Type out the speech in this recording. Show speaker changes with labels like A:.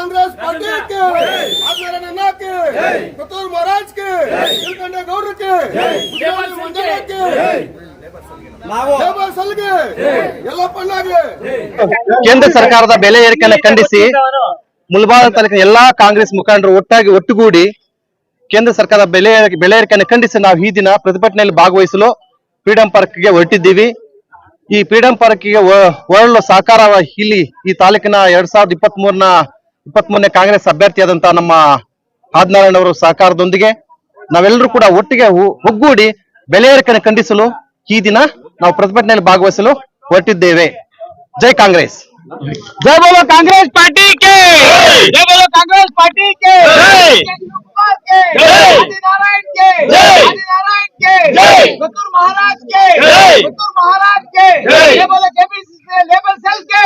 A: Congress party के आदरणीय नन्ना के कतूर महाराज के नीलकंठ गौड़ के मंजर के लेबर सेल के ಯಲ್ಲಪ್ಪಣ್ಣಗೆ
B: ಕೇಂದ್ರ ಸರ್ಕಾರದ ಬೆಲೆ ಏರಿಕೆಯನ್ನು ಖಂಡಿಸಿ ಮುಳಬಾಗಿಲು ತಾಲೂಕಿನ ಎಲ್ಲಾ ಕಾಂಗ್ರೆಸ್ ಮುಖಂಡರು ಒಟ್ಟುಗೂಡಿ ಕೇಂದ್ರ ಸರ್ಕಾರದ ಬೆಲೆ ಏರಿಕೆಯನ್ನು ಖಂಡಿಸಿ ನಾವು ಈ ದಿನ ಪ್ರತಿಭಟನೆಯಲ್ಲಿ ಭಾಗವಹಿಸಲು ಫ್ರೀಡಂ ಪಾರ್ಕ್ಗೆ ಹೊರಟಿದ್ದೀವಿ. ಈ ಫ್ರೀಡಂ ಪಾರ್ಕ್ಗೆ ಹೊರಡಲು ಸಹಕಾರ ಇಲ್ಲಿ ಈ ತಾಲೂಕಿನ 2023ನೇ ಕಾಂಗ್ರೆಸ್ ಅಭ್ಯರ್ಥಿಯಾದಂತಹ ನಮ್ಮ ಆದಿನಾರಾಯಣ ಅವರ ಸಹಕಾರದೊಂದಿಗೆ ನಾವೆಲ್ಲರೂ ಕೂಡ ಒಟ್ಟಿಗೆ ಒಗ್ಗೂಡಿ ಬೆಲೆ ಏರಿಕೆಯನ್ನು ಖಂಡಿಸಲು ಈ ದಿನ ನಾವು ಪ್ರತಿಭಟನೆಯಲ್ಲಿ ಭಾಗವಹಿಸಲು ಹೊರಟಿದ್ದೇವೆ. ಜೈ ಕಾಂಗ್ರೆಸ್,
C: जय बोलो कांग्रेस पार्टी के, जय बोलो कांग्रेस पार्टी के, आदिनारायण के, कतूर महाराज के, जय बोलो केपीसीसी लेबर सेल के।